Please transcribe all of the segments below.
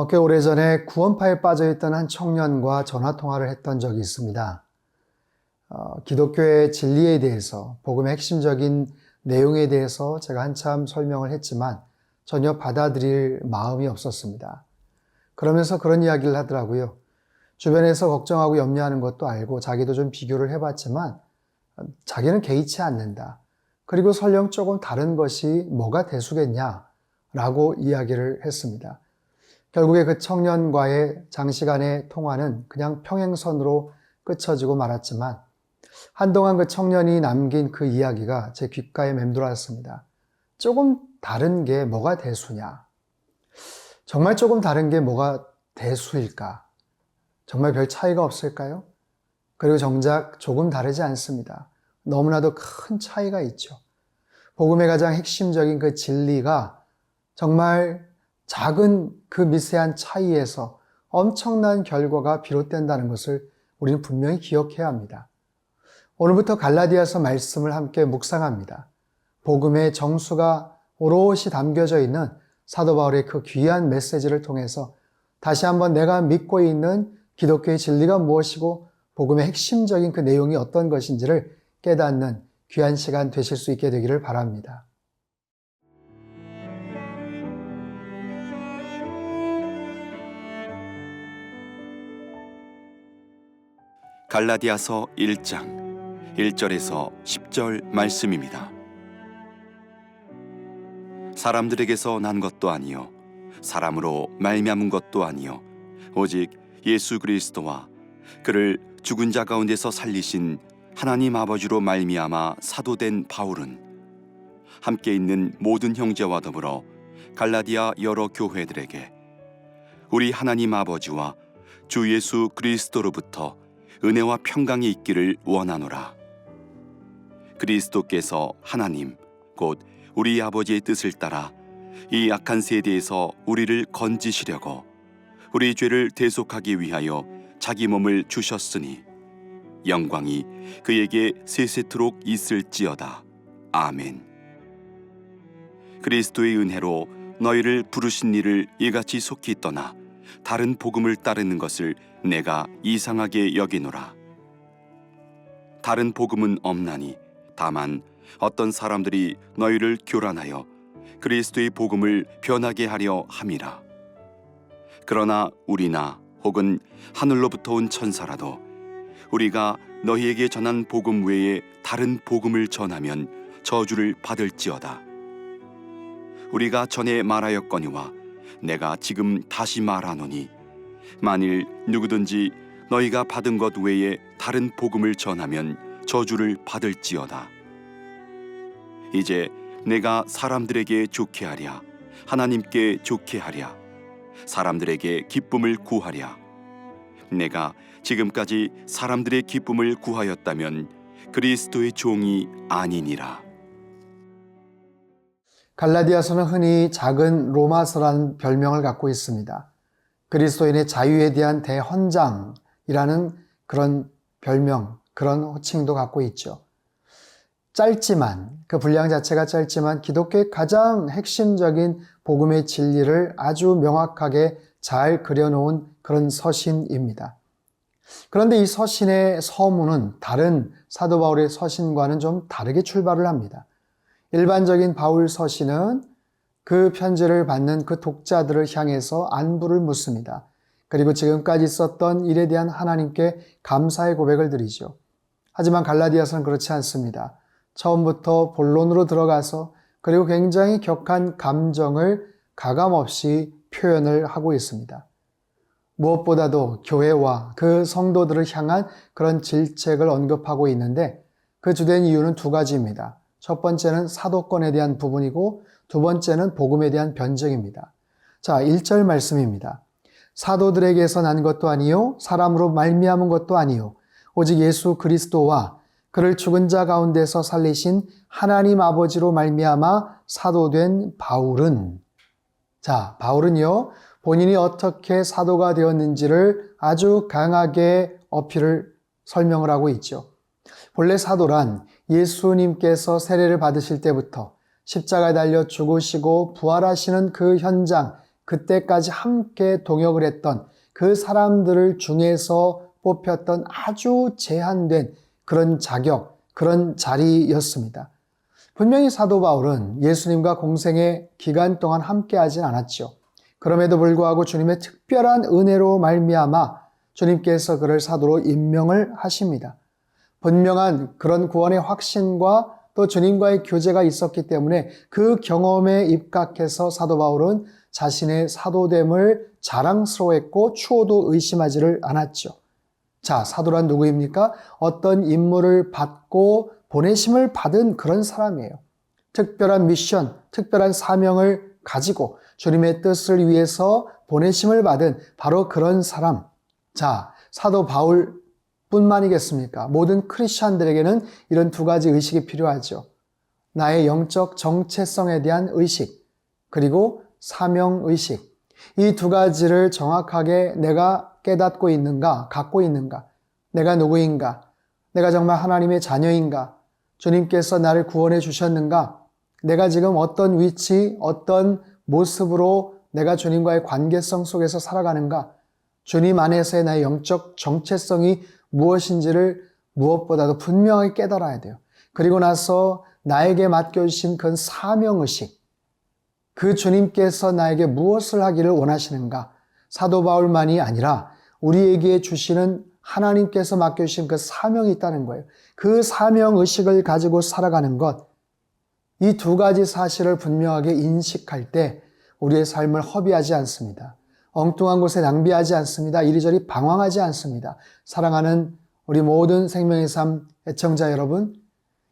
꽤 오래전에 구원파에 빠져있던 한 청년과 전화통화를 했던 적이 있습니다. 기독교의 진리에 대해서, 복음의 핵심적인 내용에 대해서 제가 한참 설명을 했지만 전혀 받아들일 마음이 없었습니다. 그러면서 그런 이야기를 하더라고요. 주변에서 걱정하고 염려하는 것도 알고 자기도 좀 비교를 해봤지만 자기는 개의치 않는다. 그리고 설령 조금 다른 것이 뭐가 대수겠냐라고 이야기를 했습니다. 결국에 그 청년과의 장시간의 통화는 그냥 평행선으로 끝쳐지고 말았지만 한동안 그 청년이 남긴 그 이야기가 제 귓가에 맴돌았습니다. 조금 다른 게 뭐가 대수냐? 정말 조금 다른 게 뭐가 대수일까? 정말 별 차이가 없을까요? 그리고 정작 조금 다르지 않습니다. 너무나도 큰 차이가 있죠. 복음의 가장 핵심적인 그 진리가 정말 작은 그 미세한 차이에서 엄청난 결과가 비롯된다는 것을 우리는 분명히 기억해야 합니다. 오늘부터 갈라디아서 말씀을 함께 묵상합니다. 복음의 정수가 오롯이 담겨져 있는 사도 바울의 그 귀한 메시지를 통해서 다시 한번 내가 믿고 있는 기독교의 진리가 무엇이고 복음의 핵심적인 그 내용이 어떤 것인지를 깨닫는 귀한 시간 되실 수 있게 되기를 바랍니다. 갈라디아서 1장 1절에서 10절 말씀입니다. 사람들에게서 난 것도 아니요 사람으로 말미암은 것도 아니요 오직 예수 그리스도와 그를 죽은 자 가운데서 살리신 하나님 아버지로 말미암아 사도된 바울은 함께 있는 모든 형제와 더불어 갈라디아 여러 교회들에게 우리 하나님 아버지와 주 예수 그리스도로부터 은혜와 평강이 있기를 원하노라. 그리스도께서 하나님 곧 우리 아버지의 뜻을 따라 이 악한 세대에서 우리를 건지시려고 우리 죄를 대속하기 위하여 자기 몸을 주셨으니 영광이 그에게 세세토록 있을지어다. 아멘. 그리스도의 은혜로 너희를 부르신 이를 이같이 속히 떠나 다른 복음을 따르는 것을 내가 이상하게 여기노라. 다른 복음은 없나니 다만 어떤 사람들이 너희를 교란하여 그리스도의 복음을 변하게 하려 함이라. 그러나 우리나 혹은 하늘로부터 온 천사라도 우리가 너희에게 전한 복음 외에 다른 복음을 전하면 저주를 받을지어다. 우리가 전에 말하였거니와 내가 지금 다시 말하노니 만일 누구든지 너희가 받은 것 외에 다른 복음을 전하면 저주를 받을지어다. 이제 내가 사람들에게 좋게 하랴 하나님께 좋게 하랴 사람들에게 기쁨을 구하랴. 내가 지금까지 사람들의 기쁨을 구하였다면 그리스도의 종이 아니니라. 갈라디아서는 흔히 작은 로마서라는 별명을 갖고 있습니다. 그리스도인의 자유에 대한 대헌장이라는 그런 별명, 그런 호칭도 갖고 있죠. 짧지만, 그 분량 자체가 짧지만 기독교의 가장 핵심적인 복음의 진리를 아주 명확하게 잘 그려놓은 그런 서신입니다. 그런데 이 서신의 서문은 다른 사도 바울의 서신과는 좀 다르게 출발을 합니다. 일반적인 바울 서신은 그 편지를 받는 그 독자들을 향해서 안부를 묻습니다. 그리고 지금까지 있었던 일에 대한 하나님께 감사의 고백을 드리죠. 하지만 갈라디아서는 그렇지 않습니다. 처음부터 본론으로 들어가서 그리고 굉장히 격한 감정을 가감없이 표현을 하고 있습니다. 무엇보다도 교회와 그 성도들을 향한 그런 질책을 언급하고 있는데 그 주된 이유는 두 가지입니다. 첫 번째는 사도권에 대한 부분이고 두 번째는 복음에 대한 변증입니다. 자, 1절 말씀입니다. 사도들에게서 난 것도 아니요 사람으로 말미암은 것도 아니요 오직 예수 그리스도와 그를 죽은 자 가운데서 살리신 하나님 아버지로 말미암아 사도된 바울은, 자, 바울은요 본인이 어떻게 사도가 되었는지를 아주 강하게 설명을 하고 있죠. 본래 사도란 예수님께서 세례를 받으실 때부터 십자가에 달려 죽으시고 부활하시는 그 현장, 그때까지 함께 동역을 했던 그 사람들을 중에서 뽑혔던 아주 제한된 그런 자격, 그런 자리였습니다. 분명히 사도 바울은 예수님과 공생의 기간 동안 함께 하진 않았죠. 그럼에도 불구하고 주님의 특별한 은혜로 말미암아 주님께서 그를 사도로 임명을 하십니다. 분명한 그런 구원의 확신과 또 주님과의 교제가 있었기 때문에 그 경험에 입각해서 사도 바울은 자신의 사도됨을 자랑스러워했고 추호도 의심하지를 않았죠. 자, 사도란 누구입니까? 어떤 임무를 받고 보내심을 받은 그런 사람이에요. 특별한 미션, 특별한 사명을 가지고 주님의 뜻을 위해서 보내심을 받은 바로 그런 사람. 자, 사도 바울 뿐만이겠습니까? 모든 크리스찬들에게는 이런 두 가지 의식이 필요하죠. 나의 영적 정체성에 대한 의식, 그리고 사명의식. 이 두 가지를 정확하게 내가 깨닫고 있는가, 갖고 있는가, 내가 누구인가, 내가 정말 하나님의 자녀인가, 주님께서 나를 구원해 주셨는가, 내가 지금 어떤 위치, 어떤 모습으로 내가 주님과의 관계성 속에서 살아가는가, 주님 안에서의 나의 영적 정체성이 무엇인지를 무엇보다도 분명히 깨달아야 돼요. 그리고 나서 나에게 맡겨주신 그 사명의식, 그 주님께서 나에게 무엇을 하기를 원하시는가, 사도 바울만이 아니라 우리에게 주시는 하나님께서 맡겨주신 그 사명이 있다는 거예요. 그 사명의식을 가지고 살아가는 것, 이 두 가지 사실을 분명하게 인식할 때 우리의 삶을 허비하지 않습니다. 엉뚱한 곳에 낭비하지 않습니다. 이리저리 방황하지 않습니다. 사랑하는 우리 모든 생명의 삶 애청자 여러분,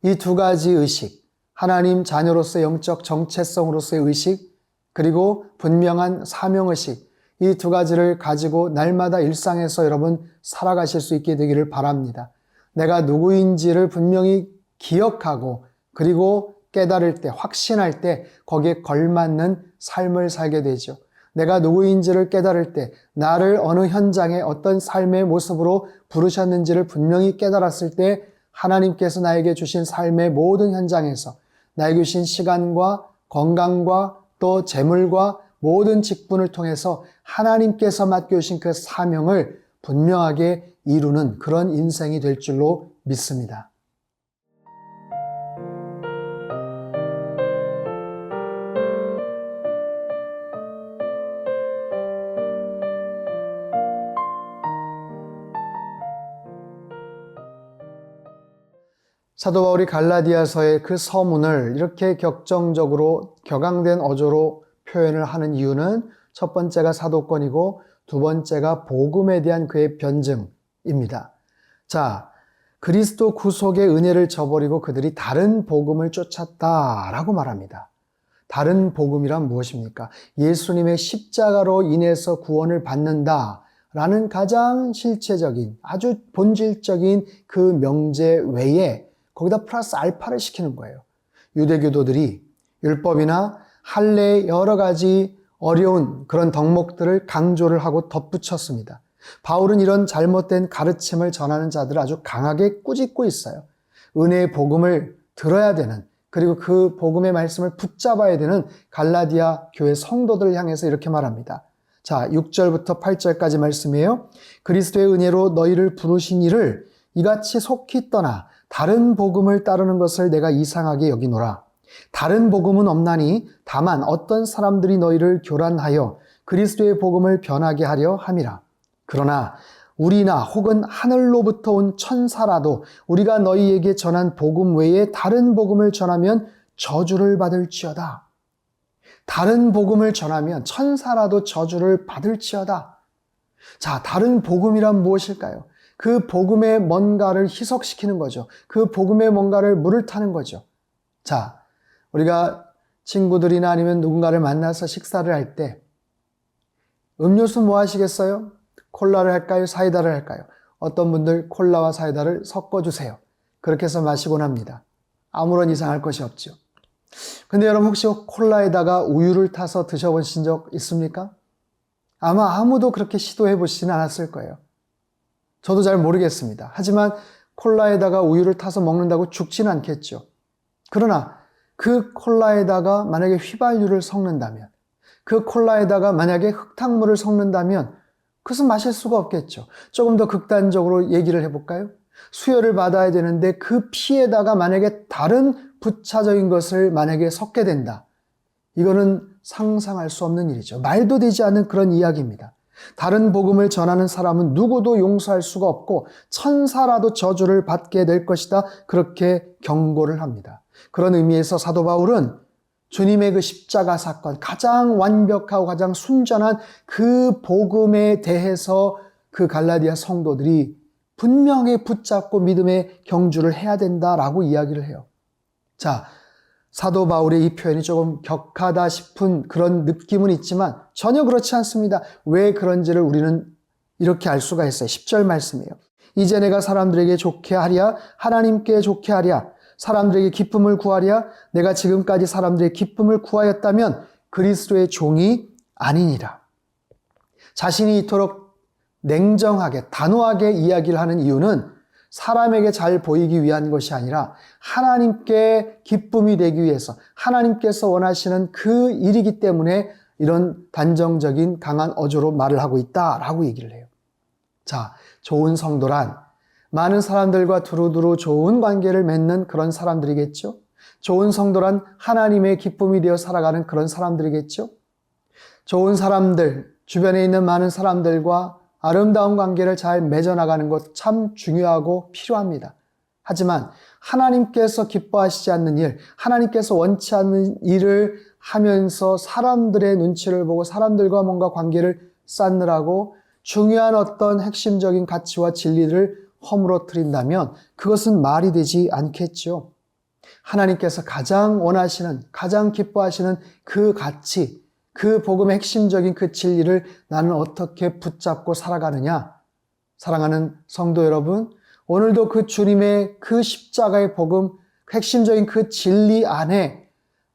이 두 가지 의식, 하나님 자녀로서의 영적 정체성으로서의 의식, 그리고 분명한 사명의식, 이 두 가지를 가지고 날마다 일상에서 여러분 살아가실 수 있게 되기를 바랍니다. 내가 누구인지를 분명히 기억하고 그리고 깨달을 때, 확신할 때 거기에 걸맞는 삶을 살게 되죠. 내가 누구인지를 깨달을 때 나를 어느 현장에 어떤 삶의 모습으로 부르셨는지를 분명히 깨달았을 때 하나님께서 나에게 주신 삶의 모든 현장에서 나에게 주신 시간과 건강과 또 재물과 모든 직분을 통해서 하나님께서 맡겨주신 그 사명을 분명하게 이루는 그런 인생이 될 줄로 믿습니다. 사도 바울이 갈라디아서의 그 서문을 이렇게 격정적으로 격앙된 어조로 표현을 하는 이유는 첫 번째가 사도권이고 두 번째가 복음에 대한 그의 변증입니다. 자, 그리스도 구속의 은혜를 저버리고 그들이 다른 복음을 쫓았다라고 말합니다. 다른 복음이란 무엇입니까? 예수님의 십자가로 인해서 구원을 받는다라는 가장 실체적인, 아주 본질적인 그 명제 외에 거기다 플러스 알파를 시키는 거예요. 유대교도들이 율법이나 할례의 여러 가지 어려운 그런 덕목들을 강조를 하고 덧붙였습니다. 바울은 이런 잘못된 가르침을 전하는 자들을 아주 강하게 꾸짖고 있어요. 은혜의 복음을 들어야 되는, 그리고 그 복음의 말씀을 붙잡아야 되는 갈라디아 교회 성도들을 향해서 이렇게 말합니다. 자, 6절부터 8절까지 말씀이에요. 그리스도의 은혜로 너희를 부르신 이를 이같이 속히 떠나 다른 복음을 따르는 것을 내가 이상하게 여기노라. 다른 복음은 없나니 다만 어떤 사람들이 너희를 교란하여 그리스도의 복음을 변하게 하려 함이라. 그러나 우리나 혹은 하늘로부터 온 천사라도 우리가 너희에게 전한 복음 외에 다른 복음을 전하면 저주를 받을지어다. 다른 복음을 전하면 천사라도 저주를 받을지어다. 자, 다른 복음이란 무엇일까요? 그 복음의 뭔가를 희석시키는 거죠. 그 복음의 뭔가를 물을 타는 거죠. 자, 우리가 친구들이나 아니면 누군가를 만나서 식사를 할 때 음료수 뭐 하시겠어요? 콜라를 할까요? 사이다를 할까요? 어떤 분들 콜라와 사이다를 섞어주세요. 그렇게 해서 마시곤 합니다. 아무런 이상할 것이 없죠. 근데 여러분 혹시 콜라에다가 우유를 타서 드셔보신 적 있습니까? 아마 아무도 그렇게 시도해 보시진 않았을 거예요. 저도 잘 모르겠습니다. 하지만 콜라에다가 우유를 타서 먹는다고 죽지는 않겠죠. 그러나 그 콜라에다가 만약에 휘발유를 섞는다면, 그 콜라에다가 만약에 흙탕물을 섞는다면 그것은 마실 수가 없겠죠. 조금 더 극단적으로 얘기를 해볼까요? 수혈을 받아야 되는데 그 피에다가 만약에 다른 부차적인 것을 만약에 섞게 된다. 이거는 상상할 수 없는 일이죠. 말도 되지 않는 그런 이야기입니다. 다른 복음을 전하는 사람은 누구도 용서할 수가 없고 천사라도 저주를 받게 될 것이다. 그렇게 경고를 합니다. 그런 의미에서 사도 바울은 주님의 그 십자가 사건, 가장 완벽하고 가장 순전한 그 복음에 대해서 그 갈라디아 성도들이 분명히 붙잡고 믿음의 경주를 해야 된다라고 이야기를 해요. 자, 사도 바울의 이 표현이 조금 격하다 싶은 그런 느낌은 있지만 전혀 그렇지 않습니다. 왜 그런지를 우리는 이렇게 알 수가 있어요. 10절 말씀이에요. 이제 내가 사람들에게 좋게 하랴, 하나님께 좋게 하랴, 사람들에게 기쁨을 구하랴, 내가 지금까지 사람들의 기쁨을 구하였다면 그리스도의 종이 아니니라. 자신이 이토록 냉정하게, 단호하게 이야기를 하는 이유는 사람에게 잘 보이기 위한 것이 아니라 하나님께 기쁨이 되기 위해서 하나님께서 원하시는 그 일이기 때문에 이런 단정적인 강한 어조로 말을 하고 있다라고 얘기를 해요. 자, 좋은 성도란 많은 사람들과 두루두루 좋은 관계를 맺는 그런 사람들이겠죠. 좋은 성도란 하나님의 기쁨이 되어 살아가는 그런 사람들이겠죠. 좋은 사람들, 주변에 있는 많은 사람들과 아름다운 관계를 잘 맺어나가는 것 참 중요하고 필요합니다. 하지만 하나님께서 기뻐하시지 않는 일, 하나님께서 원치 않는 일을 하면서 사람들의 눈치를 보고 사람들과 뭔가 관계를 쌓느라고 중요한 어떤 핵심적인 가치와 진리를 허물어뜨린다면 그것은 말이 되지 않겠죠. 하나님께서 가장 원하시는, 가장 기뻐하시는 그 가치, 그 복음의 핵심적인 그 진리를 나는 어떻게 붙잡고 살아가느냐? 사랑하는 성도 여러분, 오늘도 그 주님의 그 십자가의 복음, 핵심적인 그 진리 안에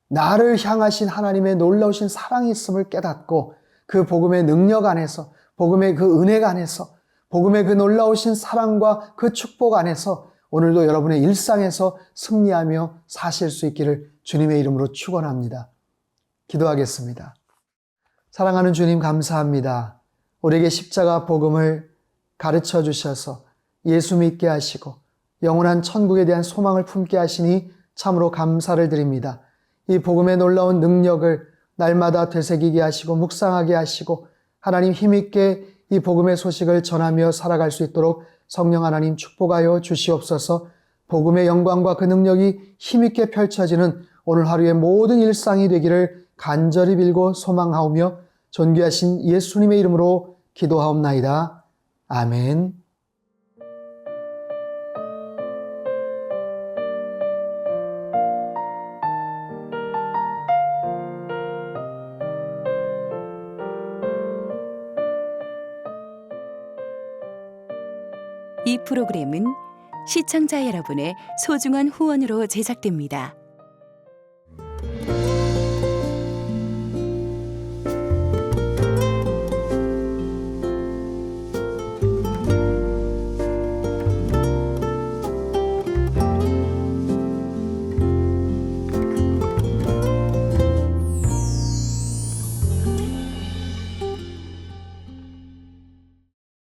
나를 향하신 하나님의 놀라우신 사랑이 있음을 깨닫고 그 복음의 능력 안에서, 복음의 그 은혜가 안에서, 복음의 그 놀라우신 사랑과 그 축복 안에서 오늘도 여러분의 일상에서 승리하며 사실 수 있기를 주님의 이름으로 축원합니다. 기도하겠습니다. 사랑하는 주님 감사합니다. 우리에게 십자가 복음을 가르쳐 주셔서 예수 믿게 하시고 영원한 천국에 대한 소망을 품게 하시니 참으로 감사를 드립니다. 이 복음의 놀라운 능력을 날마다 되새기게 하시고 묵상하게 하시고 하나님 힘있게 이 복음의 소식을 전하며 살아갈 수 있도록 성령 하나님 축복하여 주시옵소서. 복음의 영광과 그 능력이 힘있게 펼쳐지는 오늘 하루의 모든 일상이 되기를 간절히 빌고 소망하오며 존귀하신 예수님의 이름으로 기도하옵나이다. 아멘. 이 프로그램은 시청자 여러분의 소중한 후원으로 제작됩니다.